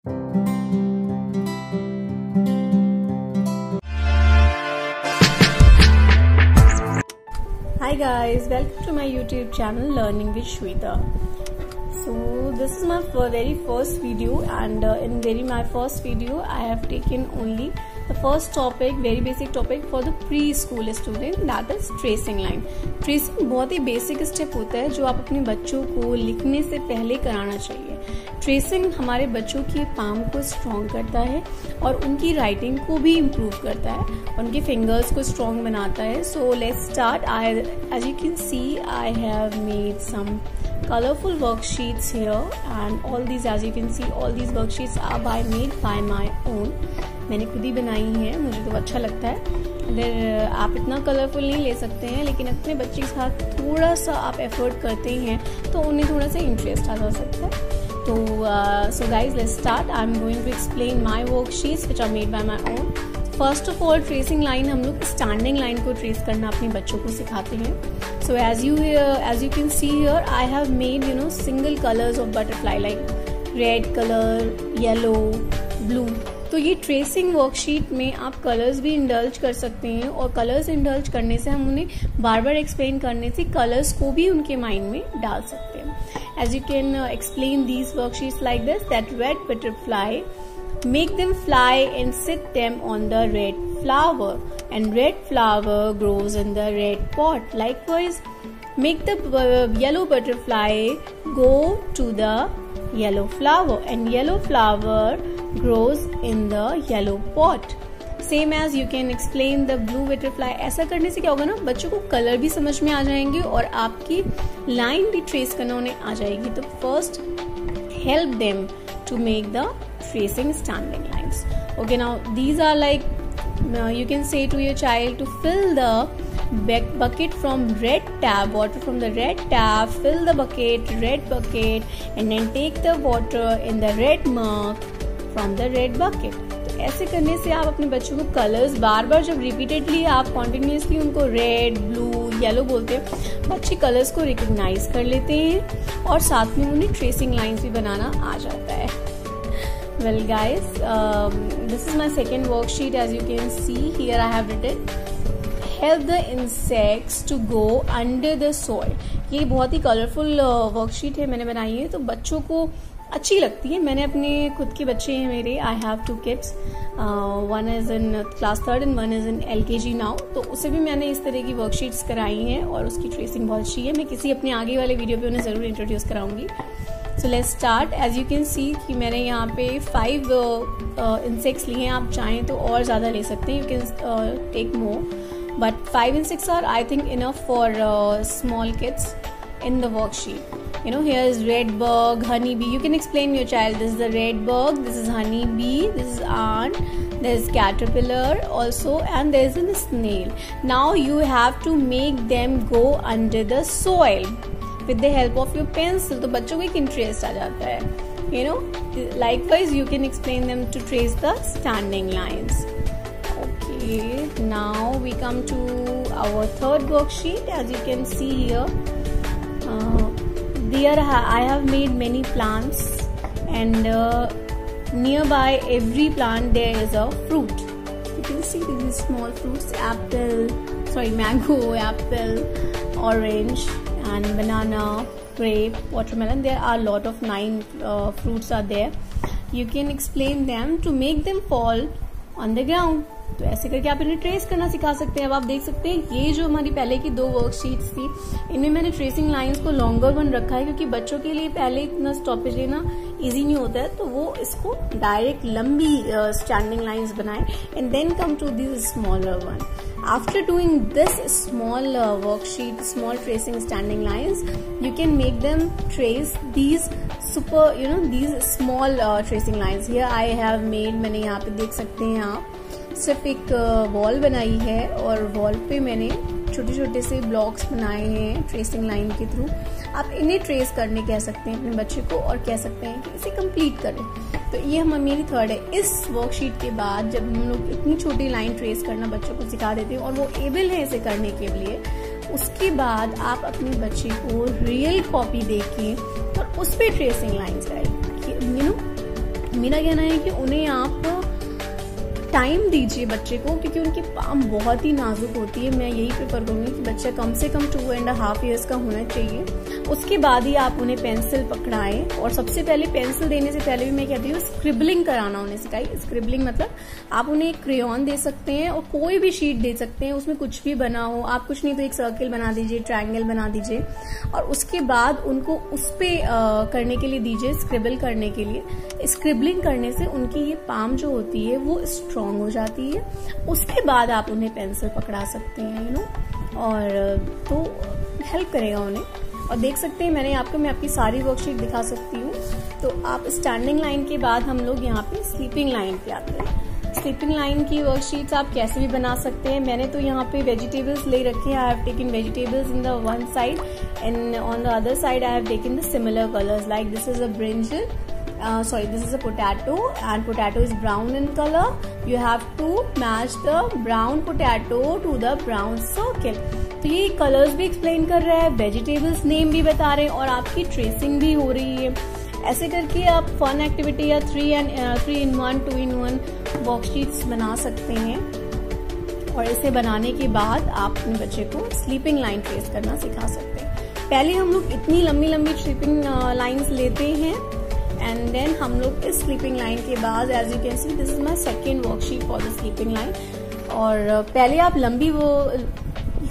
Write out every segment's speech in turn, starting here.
Hi guys, welcome to my YouTube channel Learning with Shweta. So this is my very first video, and in my first video I have taken only the first topic, very basic topic for the preschool student, that is tracing line. Tracing बहुत ही basic step होता है जो आप अपने बच्चों को लिखने से पहले कराना चाहिए. ट्रेसिंग हमारे बच्चों की पाम को स्ट्रॉन्ग करता है और उनकी राइटिंग को भी इम्प्रूव करता है, उनके फिंगर्स को स्ट्रॉन्ग बनाता है. सो let's start. As you can see, I have made some colorful worksheets here, and all these, as you can see, all these worksheets are made by my own. मैंने खुद ही बनाई है, मुझे तो अच्छा लगता है. अगर आप इतना कलरफुल नहीं ले सकते हैं, लेकिन अपने बच्चे के साथ थोड़ा सा आप एफर्ट करते हैं तो उन्हें थोड़ा सा इंटरेस्ट आ जा सकता है. तो so guys, let's start. I'm going to explain my worksheets which are made by my own. First of all tracing line हम लोग स्टैंडिंग लाइन को ट्रेस करना अपने बच्चों को सिखाते हैं. So as you can see here, I have made single colours of butterfly, like red colour, yellow, blue. तो ये ट्रेसिंग वर्कशीट में आप कलर्स भी इंडल्ज कर सकते हैं, और कलर्स इंडल्ज करने से हम उन्हें बार बार एक्सप्लेन करने से कलर्स को भी उनके माइंड में डाल सकते हैं. As you can explain these worksheets like this, that red butterfly, make them fly and sit them on the red flower, and red flower grows in the red pot. Likewise, make the yellow butterfly go to the yellow flower, and yellow flower grows in the yellow pot. Same as you can explain the blue butterfly. ऐसा करने से क्या होगा ना, बच्चों को colour भी समझ में आ जाएंगे और आपकी लाइन भी ट्रेस करना उन्हें आ जाएगी. तो first help them to make the tracing standing lines. Okay, now these are like, you can say to your child to fill the bucket from red tap, water from the red tap, fill the bucket, red bucket, and then take the water in the red mug from the red bucket. तो ऐसे करने से आप अपने बच्चों को colours बार बार, जब repeatedly आप कॉन्टिन्यूसली उनको रेड, ब्लू, येलो बोलते हैं, बच्चे कलर्स को रिकग्नाइज कर लेते हैं और साथ में उन्हें ट्रेसिंग लाइंस भी बनाना आ जाता है. Well guys, this is my second worksheet. As you can see here, I have written help the insects to go under the soil. ये बहुत ही कलरफुल वर्कशीट है, मैंने बनाई है तो बच्चों को अच्छी लगती है. मैंने अपने खुद के बच्चे हैं मेरे, I have 2 kids, one is in class 3rd and one is in LKG now. तो उसे भी मैंने इस तरह की वर्कशीट्स कराई हैं और उसकी ट्रेसिंग बहुत अच्छी है. मैं किसी अपने आगे वाले वीडियो पे उन्हें ज़रूर इंट्रोड्यूस कराऊंगी. So let's start. As you can see कि मैंने यहाँ पे 5 इंसेक्ट्स लिए हैं. आप चाहें तो और ज़्यादा ले सकते हैं, you can take more, but 5 insects are, I think, enough for small kids in the worksheet. Here is red bug, honey bee. You can explain your child, this is the red bug, this is honey bee, this is ant, there is caterpillar also, and there is a snail. Now you have to make them go under the soil with the help of your pencil. तो बच्चों को एक interest आ जाता है. Likewise, you can explain them to trace the standing lines. Okay, now we come to our third worksheet. As you can see here, there I have made many plants, and nearby every plant there is a fruit. You can see these small fruits: mango, apple, orange, and banana, grape, watermelon. There are a lot of 9 fruits are there. You can explain them to make them fall on the ground. तो ऐसे करके आप इन्हें trace करना सिखा सकते हैं. अब आप देख सकते हैं ये जो हमारी पहले की 2 वर्कशीट्स थी, इनमें मैंने ट्रेसिंग लाइंस को लॉन्गर वन रखा है क्योंकि बच्चों के लिए पहले इतना स्टॉपेज लेना इजी नहीं होता है, तो वो इसको डायरेक्ट लंबी स्टैंडिंग लाइंस बनाए, and then come to this smaller one. After doing this small worksheet, small tracing standing lines, you can make them trace these these small tracing lines. Here I have made, मैंने यहाँ पे देख सकते हैं आप, सिर्फ एक वॉल बनाई है और वॉल पे मैंने छोटे छोटे से ब्लॉक्स बनाए हैं ट्रेसिंग लाइन के थ्रू. आप इन्हें ट्रेस करने कह सकते हैं अपने बच्चे को और कह सकते हैं कि इसे कंप्लीट करें. तो ये मेरी 3rd है. इस वर्कशीट के बाद जब हम लोग इतनी छोटी लाइन ट्रेस करना बच्चों को सिखा देते हैं और वो एबल है इसे करने के लिए, उसके बाद आप अपने बच्चे को रियल कॉपी देके और उस पर ट्रेसिंग लाइन्स कराइए. मेरा कहना है कि उन्हें आप टाइम दीजिए बच्चे को, क्योंकि उनकी पाम बहुत ही नाजुक होती है। मैं यही प्रेफर करूंगी कि बच्चा कम से कम 2.5 ईयर्स का होना चाहिए। उसके बाद ही आप उन्हें पेंसिल पकड़ाएं। और सबसे पहले पेंसिल देने से पहले भी मैं कहती हूँ स्क्रिबलिंग कराना उन्हें सिखाइए। स्क्रिबलिंग मतलब आप उन्हें एक क्रेयॉन दे सकते हैं और कोई भी शीट दे सकते हैं, उसमें कुछ भी बना हो। आप कुछ नहीं तो एक सर्किल बना दीजिए, ट्रायंगल बना दीजिए, और उसके बाद उनको उस पे करने के लिए दीजिए, स्क्रिबल करने के लिए। स्क्रिबलिंग करने से उनकी ये पाम जो होती है वो स्ट्रांग हो जाती है। उसके बाद आप उन्हें पेंसिल पकड़ा सकते हैं, यू नो, और तो हेल्प करेगा उन्हें। और देख सकते हैं मैं आपकी सारी वर्कशीट दिखा सकती हूँ। तो आप स्टैंडिंग लाइन के बाद हम लोग यहाँ पे स्लीपिंग लाइन पे आते हैं। स्लीपिंग लाइन की वर्कशीट्स आप कैसे भी बना सकते हैं। मैंने तो यहाँ पे वेजिटेबल्स ले रखे हैं। I have taken vegetables in the one side and on the other side I have taken the similar colours, like this is a brinjal, this is a potato, and potato is brown in color. You have to match the brown potato to the brown circle. तो ये colours भी explain कर रहा है, vegetables name भी बता रहे हैं, और आपकी ट्रेसिंग भी हो रही है। ऐसे करके आप फन एक्टिविटी या 3-in-1, 2-in-1 वर्कशीट्स बना सकते हैं। और इसे बनाने के बाद आप अपने बच्चे को स्लीपिंग लाइन ट्रेस करना सिखा सकते हैं। पहले हम लोग इतनी लंबी लंबी स्लीपिंग लाइन्स लेते हैं, एंड देन हम लोग इस स्लीपिंग लाइन के बाद, as you can see this is my second worksheet for the sleeping line. और पहले आप लंबी वो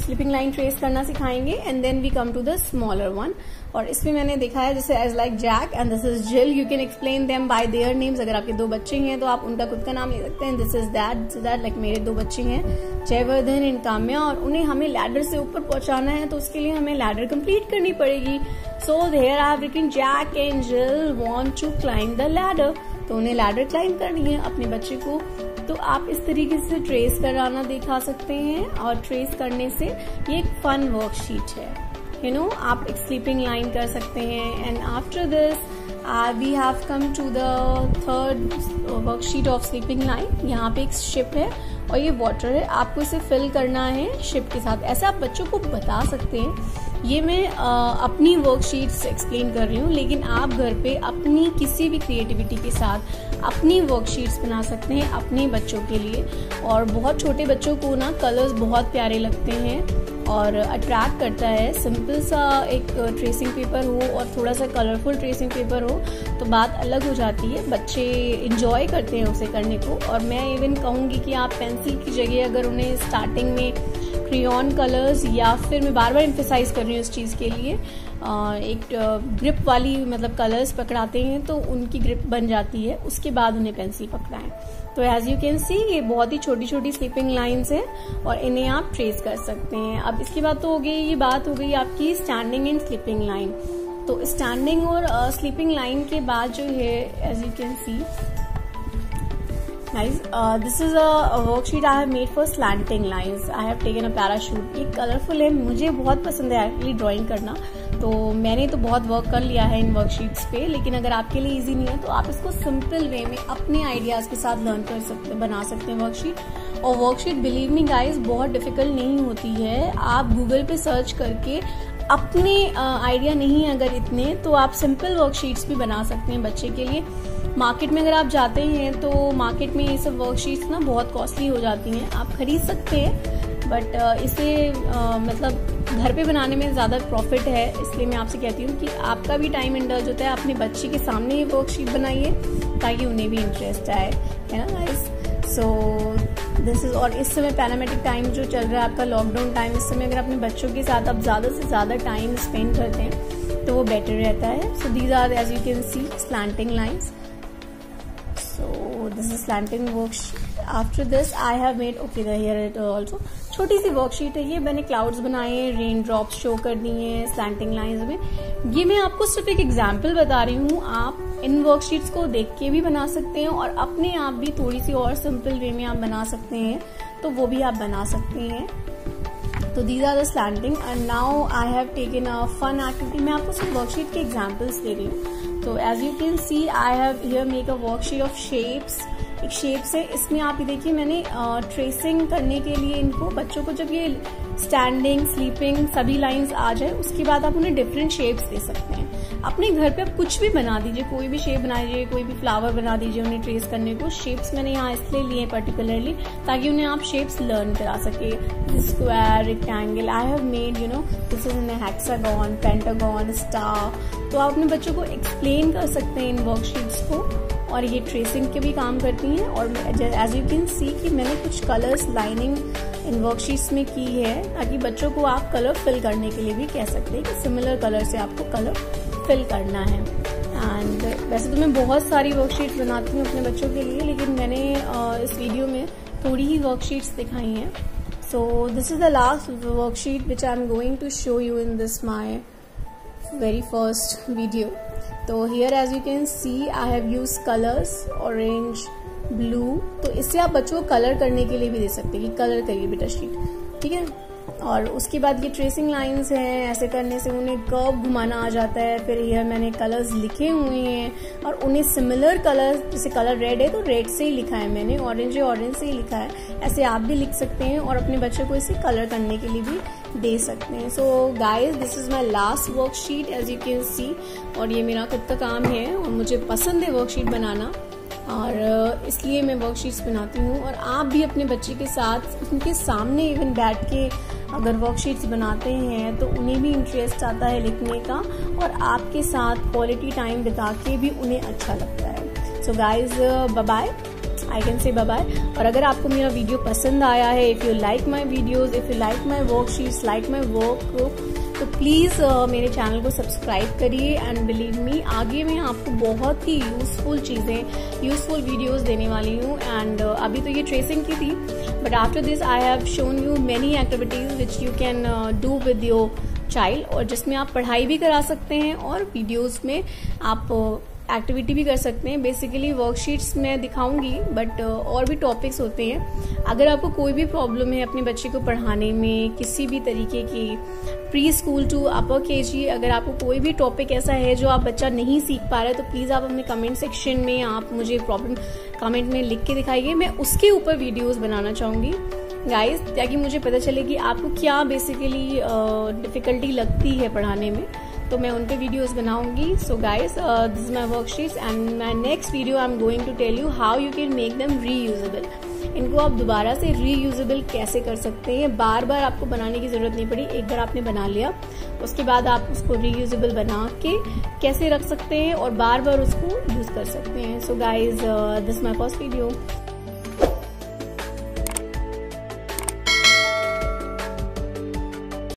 स्लीपिंग लाइन ट्रेस करना सिखाएंगे, and then we come to the smaller one. और इसमें मैंने दिखा है जैसे as like Jack and this is Jill, you can explain them by their names. अगर आपके 2 बच्चे हैं तो आप उनका खुद का नाम ले सकते हैं। दिस इज दैट, लाइक मेरे 2 बच्चे हैं, जयवर्धन एंड काम्या, और उन्हें हमें लैडर से ऊपर पहुंचाना है, तो उसके लिए हमें लैडर कंप्लीट करनी पड़ेगी। So there I have written Jack and Jill want to climb the ladder, तो उन्हें लैडर क्लाइंब करनी है अपने बच्चे को। तो आप इस तरीके से ट्रेस कराना दिखा सकते हैं, और ट्रेस करने से ये एक फन वर्कशीट है, यू नो। आप एक स्लीपिंग लाइन कर सकते हैं। And after this we have come to the third worksheet of sleeping line. यहाँ पे एक शिप है और ये वाटर है, आपको इसे फिल करना है शिप के साथ। ऐसे आप बच्चों को बता सकते हैं। ये मैं अपनी वर्कशीट्स एक्सप्लेन कर रही हूँ, लेकिन आप घर पे अपनी किसी भी क्रिएटिविटी के साथ अपनी वर्कशीट्स बना सकते हैं अपने बच्चों के लिए। और बहुत छोटे बच्चों को ना कलर्स बहुत प्यारे लगते हैं और अट्रैक्ट करता है। सिंपल सा एक ट्रेसिंग पेपर हो और थोड़ा सा कलरफुल ट्रेसिंग पेपर हो तो बात अलग हो जाती है, बच्चे इंजॉय करते हैं उसे करने को। और मैं इवन कहूँगी कि आप पेंसिल की जगह अगर उन्हें स्टार्टिंग में क्रेयॉन कलर्स, या फिर मैं बार बार एम्फेसाइज कर रही हूँ इस चीज़ के लिए, एक ग्रिप वाली मतलब कलर्स पकड़ाते हैं तो उनकी ग्रिप बन जाती है, उसके बाद उन्हें पेंसिल पकड़ाएं। तो एज यू कैन सी ये बहुत ही छोटी छोटी स्लीपिंग लाइंस हैं और इन्हें आप ट्रेस कर सकते हैं। अब इसके बाद तो हो गई, ये बात हो गई आपकी स्टैंडिंग एंड स्लीपिंग लाइन। तो स्टैंडिंग और स्लीपिंग लाइन के बाद जो है as you can see Guys, this is a worksheet I have made for slanting lines. I have taken a parachute. ये कलरफुल है, मुझे बहुत पसंद है एक्चुअली ड्राइंग करना, तो मैंने तो बहुत वर्क कर लिया है इन वर्कशीट्स पे। लेकिन अगर आपके लिए इजी नहीं है तो आप इसको सिंपल वे में अपने आइडियाज के साथ लर्न कर सकते, बना सकते हैं वर्कशीट। और वर्कशीट बिलीव मी गाइज बहुत डिफिकल्ट नहीं होती है। आप गूगल पे सर्च करके अपने आइडिया नहीं अगर इतने, तो आप सिंपल वर्कशीट्स भी बना सकते हैं बच्चे के लिए। मार्केट में अगर आप जाते हैं तो मार्केट में ये सब वर्कशीट्स ना बहुत कॉस्टली हो जाती हैं, आप खरीद सकते हैं, बट इसे मतलब घर पे बनाने में ज़्यादा प्रॉफिट है। इसलिए मैं आपसे कहती हूँ कि आपका भी टाइम इंडल्ज होता है, अपने बच्चे के सामने ये वर्कशीट बनाइए ताकि उन्हें भी इंटरेस्ट आए, है ना गाइस। सो दिस इज, और इस समय पैरामेट्रिक टाइम जो चल रहा है आपका लॉकडाउन टाइम, इस समय अगर अपने बच्चों के साथ आप ज़्यादा से ज़्यादा टाइम स्पेंड करते हैं तो वो बेटर रहता है। So these are as you can see slanting lines. So this is slanting worksheet. After this I have made, okay here it also छोटी सी वर्कशीट है ये, मैंने क्लाउड्स बनाए हैं, रेन ड्रॉप्स शो कर दिए हैं स्लैंटिंग लाइंस में। ये मैं आपको सिर्फ एक एग्जांपल बता रही हूँ, आप इन वर्कशीट्स को देख के भी बना सकते हैं और अपने आप भी थोड़ी सी और सिंपल वे में आप बना सकते हैं, तो वो भी आप बना सकते हैं। तो these are the slanting and now I have taken a fun activity। मैं आपको सिर्फ वर्कशीट के एग्जांपल्स दे रही हूँ। तो as you can see I have here make a worksheet of shapes। एक शेप्स है, इसमें आप ये देखिए मैंने ट्रेसिंग करने के लिए इनको बच्चों को जब ये स्टैंडिंग स्लीपिंग सभी लाइंस आ जाए उसके बाद आप उन्हें डिफरेंट शेप्स दे सकते हैं। अपने घर पे आप कुछ भी बना दीजिए, कोई भी शेप बना दीजिए, कोई भी फ्लावर बना दीजिए उन्हें ट्रेस करने को। शेप्स मैंने यहाँ इसलिए लिए पर्टिकुलरली ताकि उन्हें आप शेप्स लर्न करा सके। Square, rectangle, I have made this is in hexagon, pentagon, star. तो आप अपने बच्चों को एक्सप्लेन कर सकते हैं इन वर्कशीट्स को, और ये ट्रेसिंग के भी काम करती हैं। और एज यू कैन सी कि मैंने कुछ कलर्स लाइनिंग इन वर्कशीट्स में की है ताकि बच्चों को आप कलर फिल करने के लिए भी कह सकते हैं कि सिमिलर कलर से आपको कलर फिल करना है। एंड वैसे तो मैं बहुत सारी वर्कशीट्स बनाती हूँ अपने बच्चों के लिए, लेकिन मैंने इस वीडियो में थोड़ी ही वर्कशीट्स दिखाई हैं। So this is the last worksheet which I am going to show you in this my very first video. तो here as you can see I have use colours orange, blue. तो इससे आप बच्चों को colour करने के लिए भी दे सकते हैं कि कलर करिए बेटा शीट, ठीक है। और उसके बाद ये ट्रेसिंग लाइंस हैं, ऐसे करने से उन्हें कर्व घुमाना आ जाता है। फिर हियर मैंने कलर्स लिखे हुए हैं और उन्हें सिमिलर कलर, जैसे कलर रेड है तो रेड से ही लिखा है मैंने, ऑरेंज है ऑरेंज से ही लिखा है। ऐसे आप भी लिख सकते हैं और अपने बच्चों को इसे कलर करने के लिए भी दे सकते हैं। So guys this is my last worksheet as you can see, और ये मेरा खुद का काम है और मुझे पसंद है वर्कशीट बनाना, और इसलिए मैं वर्कशीट्स बनाती हूँ। और आप भी अपने बच्चे के साथ उनके सामने इवन बैठ के अगर वर्कशीट्स बनाते हैं तो उन्हें भी इंटरेस्ट आता है लिखने का, और आपके साथ क्वालिटी टाइम बिता के भी उन्हें अच्छा लगता है। So guys bye bye, I can say bye bye. और अगर आपको मेरा वीडियो पसंद आया है, if you like my videos, if you like my worksheets, like my work, तो प्लीज़ मेरे चैनल को सब्सक्राइब करिए। एंड बिलीव मी, आगे मैं आपको बहुत ही यूजफुल चीज़ें, यूजफुल वीडियोस देने वाली हूँ। एंड अभी तो ये ट्रेसिंग की थी, but after this I have shown you many activities which you can do with your child, और जिसमें आप पढ़ाई भी करा सकते हैं और वीडियोज़ में आप एक्टिविटी भी कर सकते हैं। बेसिकली वर्कशीट्स मैं दिखाऊंगी, बट और भी टॉपिक्स होते हैं। अगर आपको कोई भी प्रॉब्लम है अपने बच्चे को पढ़ाने में, किसी भी तरीके की, pre school to upper KG, अगर आपको कोई भी टॉपिक ऐसा है जो आप बच्चा नहीं सीख पा रहे, तो प्लीज़ आप अपने कमेंट सेक्शन में आप मुझे प्रॉब्लम कमेंट में लिख के दिखाइए। मैं उसके ऊपर वीडियोस बनाना चाहूँगी गाइस, ताकि मुझे पता चले कि आपको क्या बेसिकली डिफ़िकल्टी लगती है पढ़ाने में, तो मैं उन पे वीडियोस बनाऊंगी। So guys this is my worksheets, and my next video I am going to tell you how you can make them reusable. इनको आप दोबारा से रीयूजेबल कैसे कर सकते हैं। बार बार आपको बनाने की जरूरत नहीं पड़ी, एक बार आपने बना लिया उसके बाद आप उसको रीयूजेबल बना के कैसे रख सकते हैं और बार बार उसको यूज कर सकते हैं। So guys this my first video.